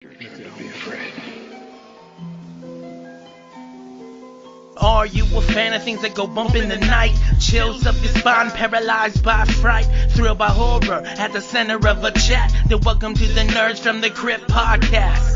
Never be afraid. Are you a fan of things that go bump in the night? Chills up your spine, paralyzed by fright, thrilled by horror at the center of a chat. Then welcome to the Nerds from the Crypt podcast.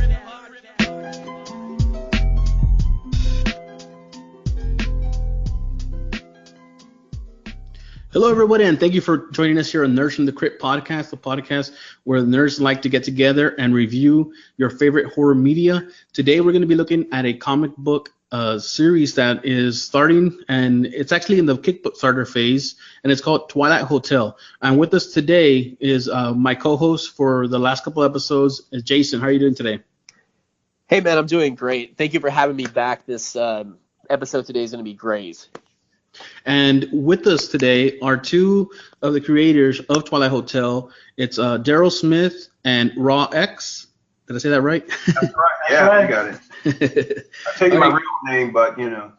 Hello, everybody, and thank you for joining us here on Nerds from the Crypt podcast, the podcast where the nerds like to get together and review your favorite horror media. Today, we're going to be looking at a comic book series that is starting, and it's actually in the Kickstarter phase, and it's called Twilight Hotel. And with us today is my co-host for the last couple episodes, Jason. How are you doing today? Hey, man, I'm doing great. Thank you for having me back. This episode today is going to be great. And with us today are two of the creators of Twilight Hotel. It's Darrell Smith and Ra X. Did I say that right? That's right. Yeah, you got it. I'm taking my real name, but you know.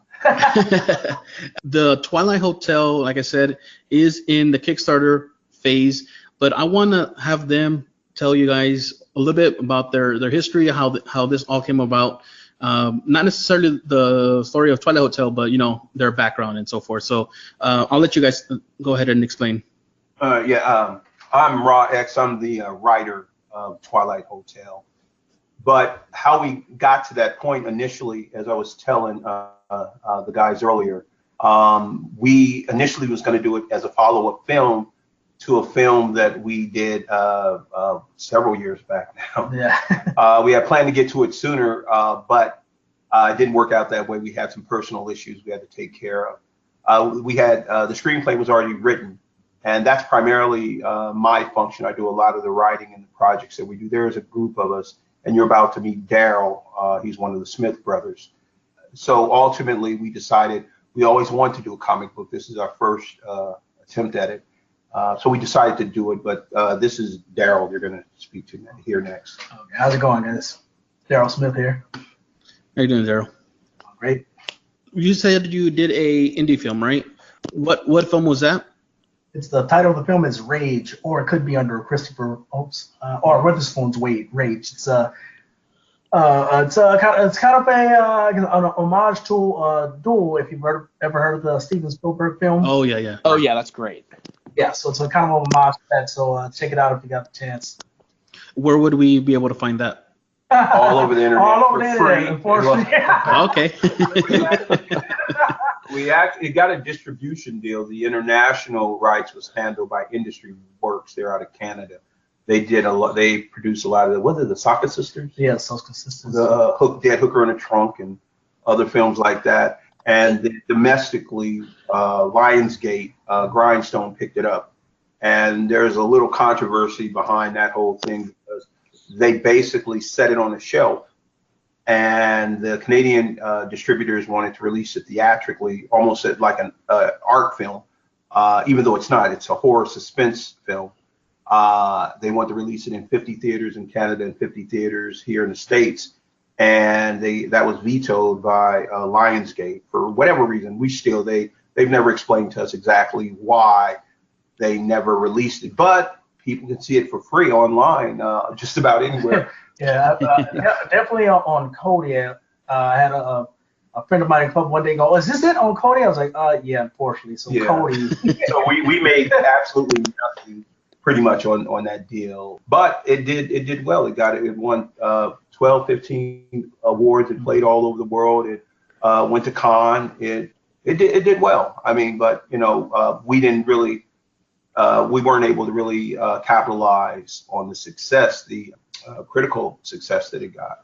The Twilight Hotel, like I said, is in the Kickstarter phase, but I want to have them tell you guys a little bit about their history, how this all came about. Not necessarily the story of Twilight Hotel, but you know, their background and so forth. So I'll let you guys go ahead and explain. I'm Ra X. I'm the writer of Twilight Hotel. But how we got to that point initially, as I was telling the guys earlier, we initially was going to do it as a follow-up film to a film that we did several years back now. Yeah. We had planned to get to it sooner, but it didn't work out that way. We had some personal issues we had to take care of. We had the screenplay was already written, and that's primarily my function. I do a lot of the writing and the projects that we do. There is a group of us, and you're about to meet Darrell. He's one of the Smith brothers. So ultimately, we decided we always want to do a comic book. This is our first attempt at it. So we decided to do it, but this is Darrell you're going to speak to here next. Okay, how's it going, guys? Darrell Smith here. How you doing, Darrell? Great. You said you did a indie film, right? What film was that? It's the title of the film is Rage, or it could be under Christopher or Witherspoon's Rage. It's kind of an homage to Duel. If you've ever heard of the Steven Spielberg film. Oh yeah. Oh, yeah, that's great. Yeah, so it's a kind of a homage to that. So check it out if you got the chance. Where would we be able to find that? All over the internet. All over for the free. internet, unfortunately. Okay. We actually got a distribution deal. The international rights was handled by Industry Works. They're out of Canada. They did a lot. They produced a lot of the Saka Sisters. Yes, those consistent. The Dead Hooker in a Trunk and other films like that. And domestically, Lionsgate, Grindstone picked it up. And there's a little controversy behind that whole thing because they basically set it on a shelf. And the Canadian distributors wanted to release it theatrically, almost like an art film, even though it's not. It's a horror suspense film. They want to release it in 50 theaters in Canada and 50 theaters here in the States. And that was vetoed by Lionsgate for whatever reason. They've never explained to us exactly why they never released it. But people can see it for free online, just about anywhere. Yeah, definitely on Kodi. I had a friend of mine come one day and go, "Is this it on Kodi?" I was like, "Yeah, unfortunately." So yeah. Kodi. So we made absolutely nothing pretty much on that deal, but it did well. It won 12, 15 awards. It played all over the world. It went to Cannes. It did well. I mean, but you know, we didn't really. We weren't able to really capitalize on the success, the critical success that it got.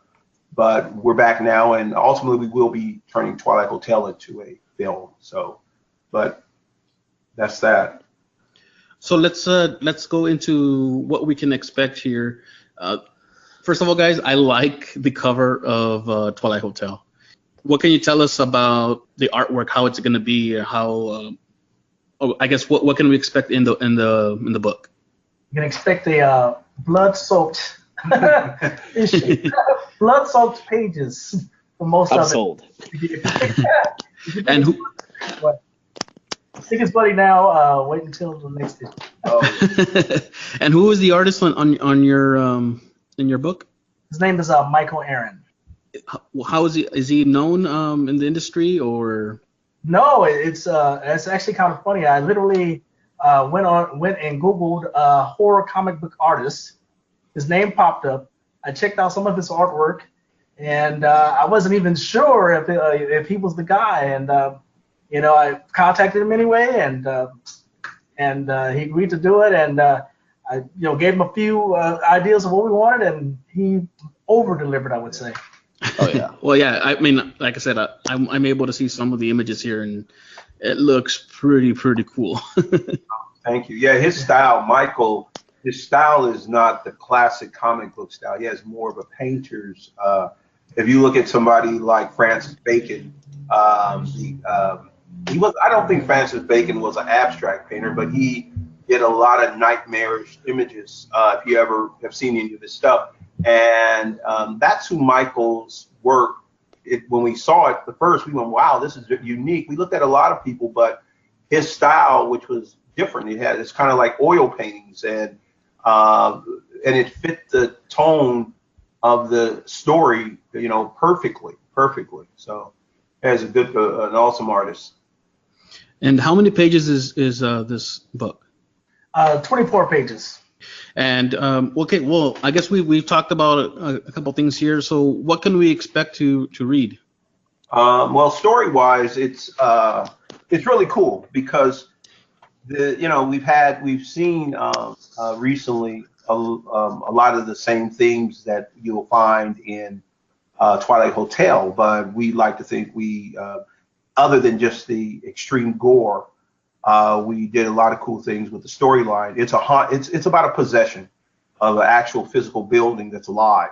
But we're back now, and ultimately we will be turning Twilight Hotel into a film. So, but that's that. So let's go into what we can expect here. First of all, guys, I like the cover of Twilight Hotel. What can you tell us about the artwork? How it's going to be? How I guess what can we expect in the book? You can expect a blood-soaked issue, blood-soaked pages for most I'm of sold. it. And who? What? Tickets, buddy. Now wait until the next issue. Oh. And who is the artist on your in your book? His name is Michael Aaron. How is he? Is he known in the industry or? No, it's actually kind of funny. I literally went and Googled horror comic book artist. His name popped up. I checked out some of his artwork, and I wasn't even sure if he was the guy. And I contacted him anyway, and he agreed to do it. And I gave him a few ideas of what we wanted, and he over delivered, I would say. Oh yeah. Well, yeah. I mean, like I said, I'm able to see some of the images here, and it looks pretty cool. Thank you. Yeah, his style, Michael. His style is not the classic comic book style. He has more of a painter's. If you look at somebody like Francis Bacon, he was. I don't think Francis Bacon was an abstract painter, but he did a lot of nightmarish images. If you ever have seen any of his stuff, and that's who Michael's work. When we saw it the first, we went, "Wow, this is unique." We looked at a lot of people, but his style, which was different, it's kind of like oil paintings, and it fit the tone of the story, perfectly. So, as an awesome artist. And how many pages is this book? 24 pages. And okay, well, I guess we've talked about a couple things here. So, what can we expect to read? Well, story-wise, it's really cool because we've seen recently a lot of the same things that you'll find in Twilight Hotel, but we like to think other than just the extreme gore, we did a lot of cool things with the storyline. It's about a possession of an actual physical building that's alive,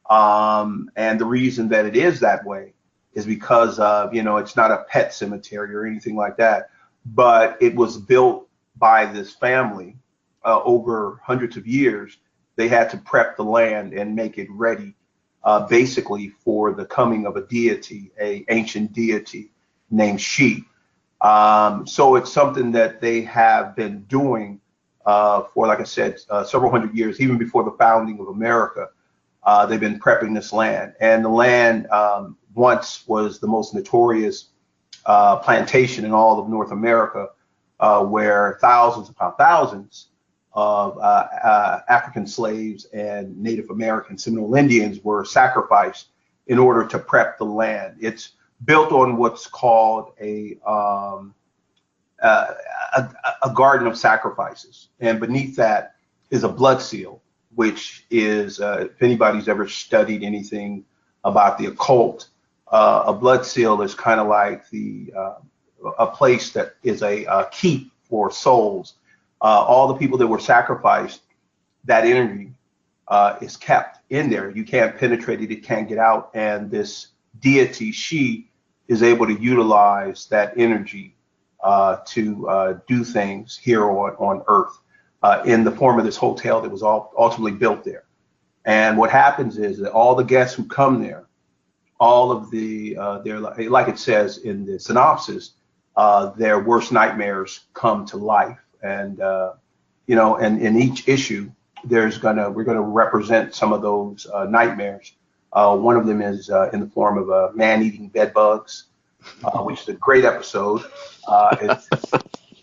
and the reason that it is that way is because it's not a pet cemetery or anything like that, but it was built by this family over hundreds of years. They had to prep the land and make it ready, basically for the coming of a deity, a ancient deity named She. So it's something that they have been doing for, like I said, several hundred years, even before the founding of America. They've been prepping this land, and the land once was the most notorious plantation in all of North America, where thousands upon thousands of African slaves and Native American Seminole Indians were sacrificed in order to prep the land. It's built on what's called a garden of sacrifices, and beneath that is a blood seal, which is, if anybody's ever studied anything about the occult, a blood seal is kind of like a place that is a keep for souls. All the people that were sacrificed, that energy is kept in there. You can't penetrate it, it can't get out, and this deity, She, is able to utilize that energy to do things here on Earth in the form of this hotel that was ultimately built there. And what happens is that all the guests who come there, all of like it says in the synopsis, their worst nightmares come to life. And and in each issue, we're gonna represent some of those nightmares. One of them is in the form of man-eating bed bugs, which is a great episode.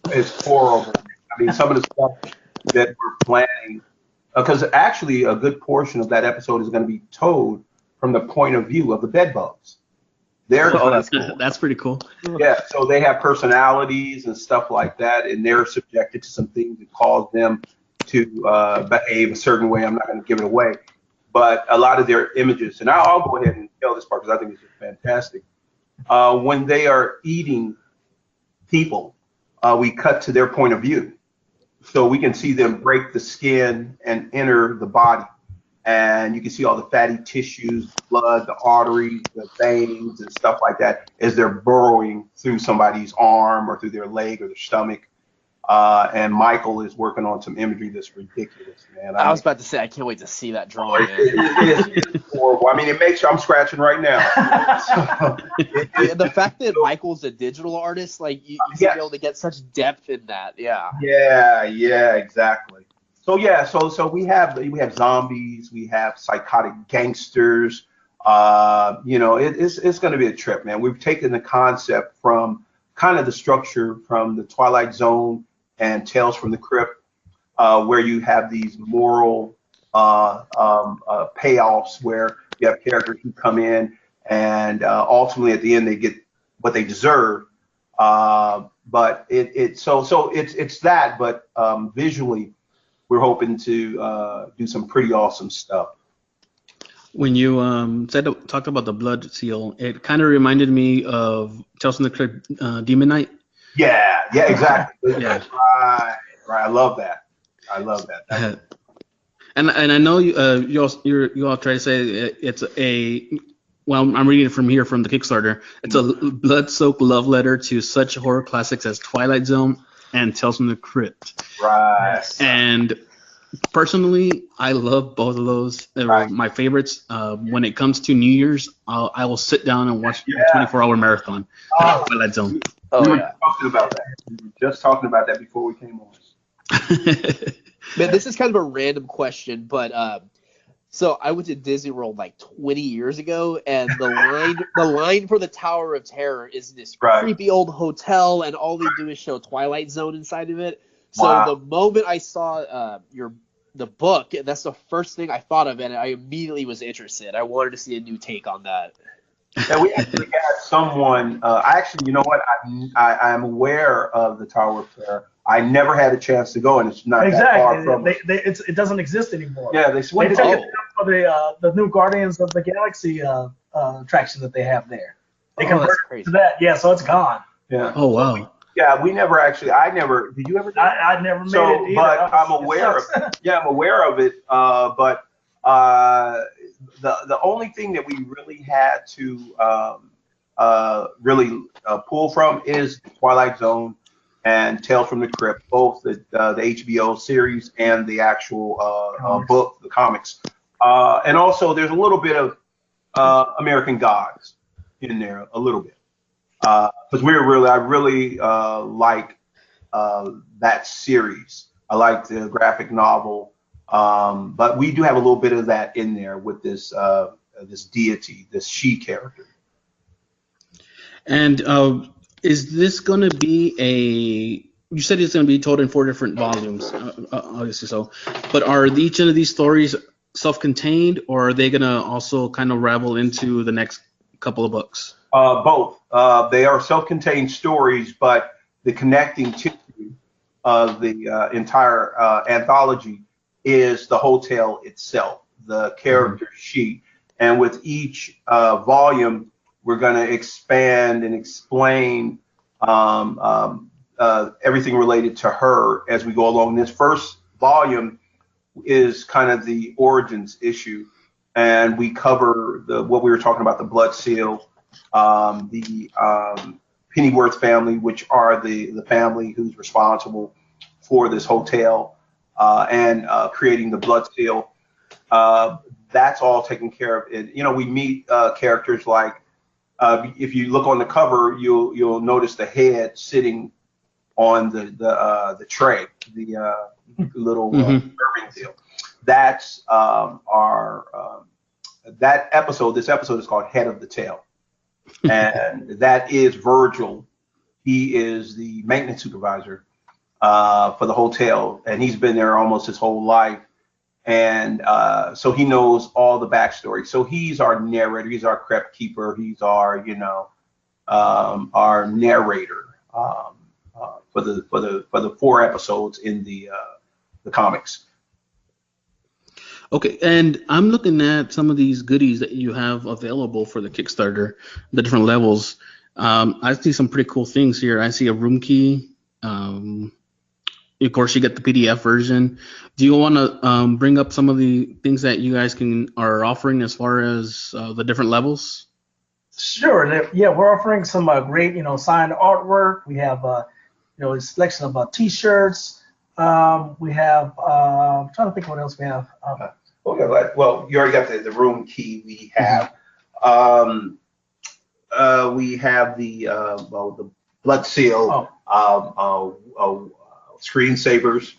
It's horrible. I mean, some of the stuff that we're planning, because actually a good portion of that episode is going to be told from the point of view of the bed bugs. That's cool. That's pretty cool. Yeah, so they have personalities and stuff like that, and they're subjected to some things that cause them to behave a certain way. I'm not going to give it away, but a lot of their images, and I'll go ahead and tell this part because I think it's just fantastic. When they are eating people, we cut to their point of view, so we can see them break the skin and enter the body. And you can see all the fatty tissues, blood, the arteries, the veins, and stuff like that as they're burrowing through somebody's arm or through their leg or their stomach. And Michael is working on some imagery that's ridiculous, man. I was about to say, I can't wait to see that drawing. It's horrible. I mean, it makes I'm scratching right now. The fact that Michael's a digital artist, like you should be able to get such depth in that. Yeah. Yeah, exactly. So we have zombies, we have psychotic gangsters. It's going to be a trip, man. We've taken the concept from kind of the structure from the Twilight Zone and Tales from the Crypt, where you have these moral payoffs where you have characters who come in and ultimately at the end they get what they deserve. But it's that, but visually we're hoping to do some pretty awesome stuff. When you talked about the blood seal, it kind of reminded me of Tales from the Crypt, Demon Knight. Yeah, exactly. Yeah. Right. I love that. And I know you all try to say it's I'm reading it from here from the Kickstarter. It's a blood-soaked love letter to such horror classics as Twilight Zone and Tales from the Crypt. Right. And personally, I love both of those. They're Right. my favorites. When it comes to New Year's, I will sit down and watch a 24-hour marathon. Twilight Zone. We were just talking about that before we came on. Man, this is kind of a random question, but so I went to Disney World like 20 years ago, and the line for the Tower of Terror is this creepy old hotel, and all they do is show Twilight Zone inside of it. So the moment I saw the book, that's the first thing I thought of, and I immediately was interested. I wanted to see a new take on that. Yeah, we actually had someone. You know what? I'm aware of the Tower of Terror. I never had a chance to go, and it's not that far from us. It doesn't exist anymore. Yeah, they took it down for the new Guardians of the Galaxy attraction that they have there. They converted to that. Yeah, so it's gone. Yeah. Oh wow. Yeah, I never. Did you ever? I never made it either. But I'm aware of it. Yeah, I'm aware of it. But the only thing that we really had to pull from is Twilight Zone and Tales from the Crypt, both the HBO series and the actual book, the comics. And also, there's a little bit of American Gods in there, a little bit. Because I really like that series. I like the graphic novel, but we do have a little bit of that in there with this deity, this she character. And is this going to be you said it's going to be told in 4 different volumes, obviously so. But are each of these stories self-contained, or are they going to also kind of ravel into the next couple of books? Both. They are self-contained stories, but the connecting tissue of the entire anthology is the hotel itself, the character she. And with each volume, we're going to expand and explain everything related to her as we go along. This first volume is kind of the origins issue, and we cover what we were talking about, the blood seal, the Pennyworth family, which are the family who's responsible for this hotel and creating the blood seal. That's all taken care of. We meet characters like, if you look on the cover, you'll notice the head sitting on the tray, the little serving deal. That's that episode. This episode is called Head of the Tail, and that is Virgil. He is the maintenance supervisor for the hotel, and he's been there almost his whole life. And so he knows all the backstory. So he's our narrator. He's our crypt keeper. He's our, our narrator for the 4 episodes in the comics. Okay, and I'm looking at some of these goodies that you have available for the Kickstarter, the different levels. I see some pretty cool things here. I see a room key. Of course, you get the PDF version. Do you want to bring up some of the things that you guys are offering as far as the different levels? Sure. Yeah, we're offering some great, signed artwork. We have, a selection of T-shirts. We have. I'm trying to think what else we have. Well, you already got the room key. We have. We have the blood seal. Screensavers.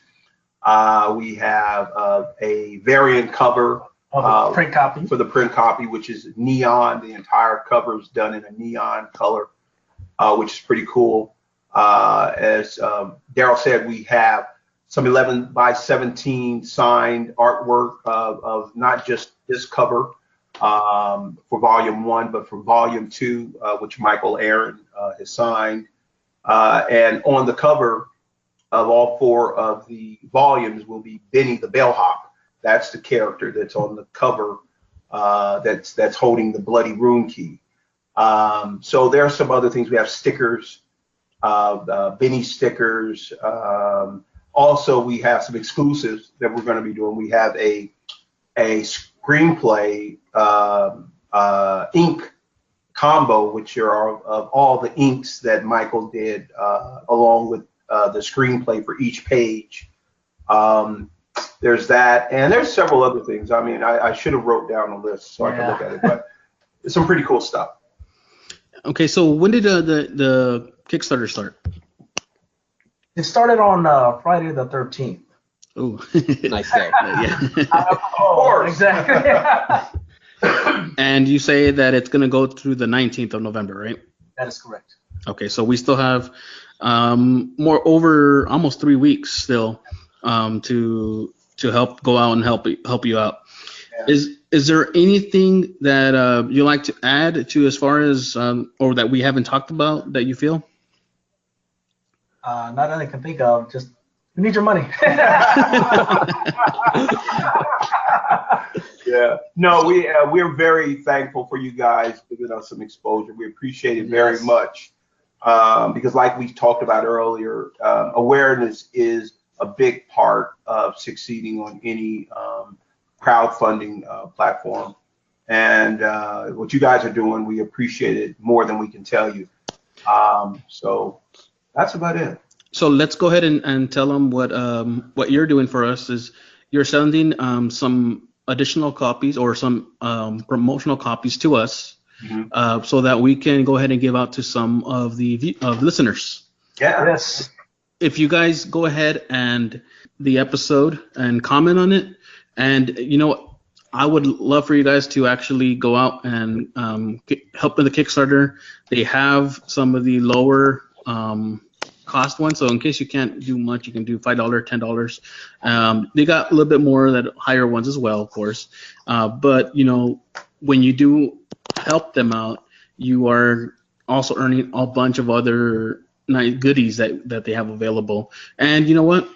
We have a variant cover print copy. for the print copy, which is neon. The entire cover is done in a neon color, which is pretty cool. As Darrell said, we have some 11 by 17 signed artwork of not just this cover for Volume 1, but for Volume 2, which Michael Aaron has signed. And on the cover of all 4 of the volumes will be Benny the Bellhop. That's the character that's on the cover that's holding the bloody room key. So there are some other things. We have stickers, Benny stickers. Also, we have some exclusives that we're going to be doing. We have a screenplay ink combo, which are of all the inks that Michael did, along with the screenplay for each page. There's that, and there's several other things. I mean, I should have wrote down a list so I can look at it, but it's some pretty cool stuff. Okay, so when did the Kickstarter start? It started on Friday the 13th. Oh, Nice day. Yeah. Of course. Exactly. And you say that it's going to go through the 19th of November, right? That is correct. Okay, so we still have over almost 3 weeks still to help go out and help you out. Yeah. Is there anything that you like to add to as far as or that we haven't talked about that you feel? Not that I can think of. Just we need your money. Yeah. No, we're very thankful for you guys giving us some exposure. We appreciate it very much because, like we talked about earlier, awareness is a big part of succeeding on any crowdfunding platform. And what you guys are doing, we appreciate it more than we can tell you. So that's about it. So let's go ahead and tell them what you're doing for us is you're sending some additional copies or some promotional copies to us so that we can go ahead and give out to some of the listeners. Yeah. Yes. If you guys go ahead and the episode and comment on it, and I would love for you guys to actually go out and help with the Kickstarter. They have some of the lower cost ones, so in case you can't do much, you can do $5, $10. They got a little bit more that higher ones as well, of course. But when you do help them out, you are also earning a bunch of other nice goodies that they have available. And you know what?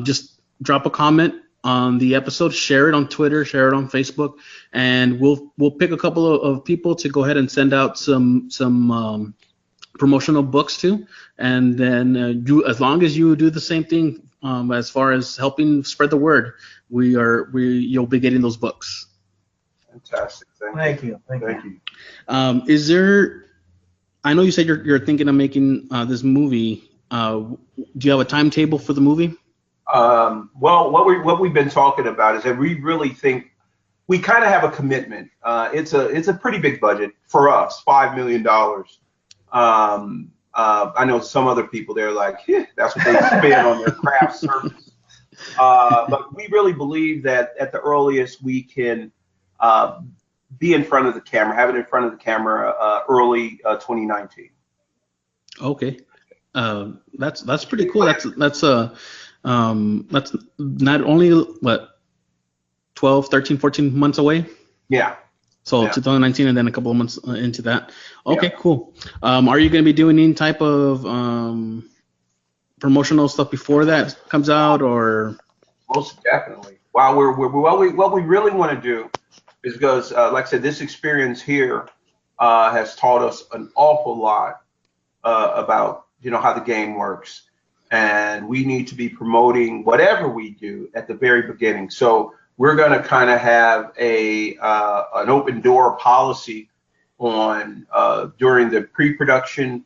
Just drop a comment on the episode, share it on Twitter, share it on Facebook, and we'll pick a couple of people to go ahead and send out some promotional books to, and then as long as you do the same thing as far as helping spread the word, you'll be getting those books. Fantastic. Thank you. Is there? I know you said you're thinking of making this movie. Do you have a timetable for the movie? Well, what we've been talking about is that we really think we kind of have a commitment. It's a pretty big budget for us, $5 million. I know some other people, they're like, that's what they spend on their craft service. But we really believe that at the earliest we can be in front of the camera, have it in front of the camera early 2019. Okay, that's pretty cool. That's not only 12, 13, 14 months away. Yeah. So 2019 and then a couple of months into that. Okay, cool. Are you going to be doing any type of promotional stuff before that comes out, or? Most definitely. What we really want to do is because, like I said, this experience here has taught us an awful lot about how the game works, and we need to be promoting whatever we do at the very beginning. So we're going to kind of have an open door policy on during the production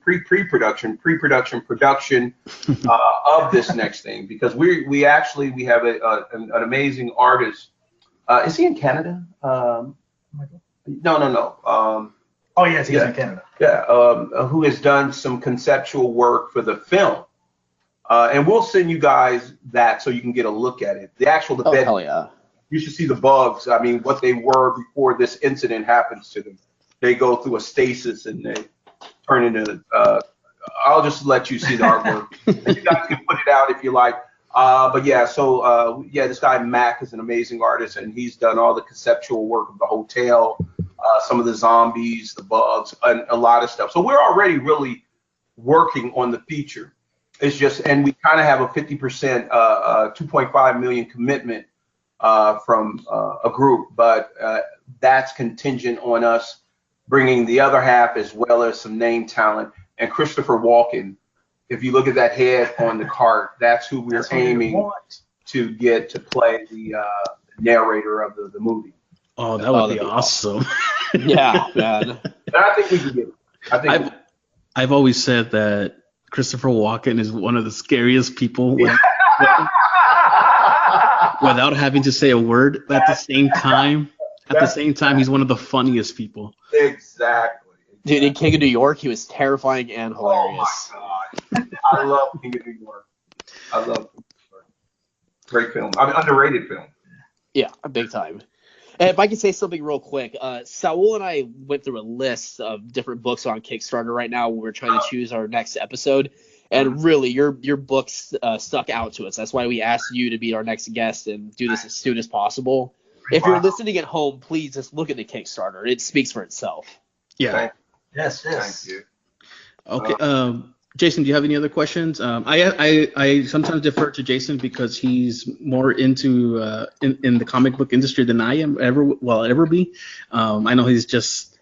of this next thing, because we have an amazing artist. Is he in Canada? No. Oh yes, he's in Canada. Yeah, who has done some conceptual work for the film. And we'll send you guys that so you can get a look at it. The bed. Hell yeah. You should see the bugs. I mean, what they were before this incident happens to them. They go through a stasis and they turn into. I'll just let you see the artwork. You guys can put it out if you like. But yeah, so this guy Mac is an amazing artist, and he's done all the conceptual work of the hotel, some of the zombies, the bugs, and a lot of stuff. So we're already really working on the feature. It's just, and we kind of have a 50%, 2.5 million commitment from a group, but that's contingent on us bringing the other half as well as some name talent. And Christopher Walken, if you look at that head on the cart, that's who we're aiming to get to play the narrator of the movie. Oh, that would be awesome. Yeah, man. And I think we can get it. I've always said that Christopher Walken is one of the scariest people without having to say a word. But at the same time, he's one of the funniest people. Exactly. Dude, in King of New York, he was terrifying and hilarious. Oh my God. I love King of New York. I love King of New York. Great film. I mean, underrated film. Yeah, big time. And if I could say something real quick, Saul and I went through a list of different books on Kickstarter right now. We're trying to choose our next episode. And really, your books stuck out to us. That's why we asked you to be our next guest and do this as soon as possible. If you're listening at home, please just look at the Kickstarter. It speaks for itself. Yeah. Yes. Thank you. Okay. Jason, do you have any other questions? I sometimes defer to Jason because he's more into in the comic book industry than I am will ever be. I know he's just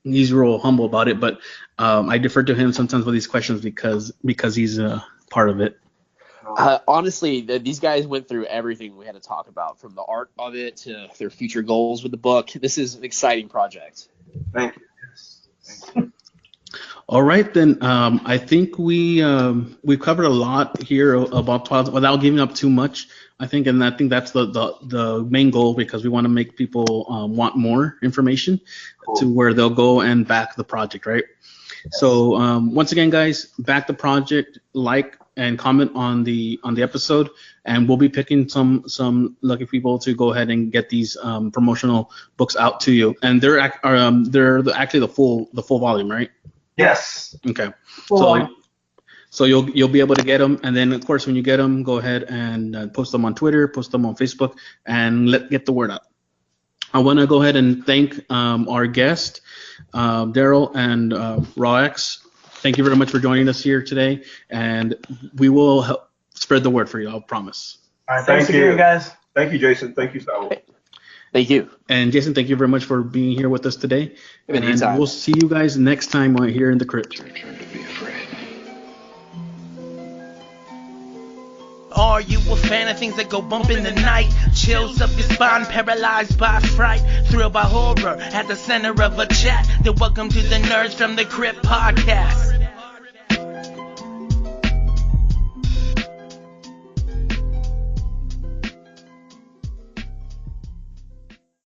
he's real humble about it, but I defer to him sometimes with these questions because he's a part of it. Honestly, these guys went through everything we had to talk about, from the art of it to their future goals with the book. This is an exciting project. Thank you. Yes. Thank you. All right, then. I think we've covered a lot here about Twilight without giving up too much. I think that's the main goal, because we want to make people want more information to where they'll go and back the project, right? Yes. So once again, guys, back the project, like and comment on the episode, and we'll be picking some lucky people to go ahead and get these promotional books out to you. And they're actually the full volume, right? Yes. Okay. So you'll be able to get them, and then of course when you get them, go ahead and post them on Twitter, post them on Facebook, and get the word out. I want to go ahead and thank our guest, Darrell and Ra X. Thank you very much for joining us here today, and we will help spread the word for you. I'll promise. All right. Thanks again, guys. Thank you, Jason. Thank you, Saul. Thank you. And Jason, thank you very much for being here with us today. Anytime. And we'll see you guys next time right here in the Crypt. Are you a fan of things that go bump in the night? Chills up your spine, paralyzed by fright, thrilled by horror, at the center of a chat. Then welcome to the Nerds from the Crypt podcast.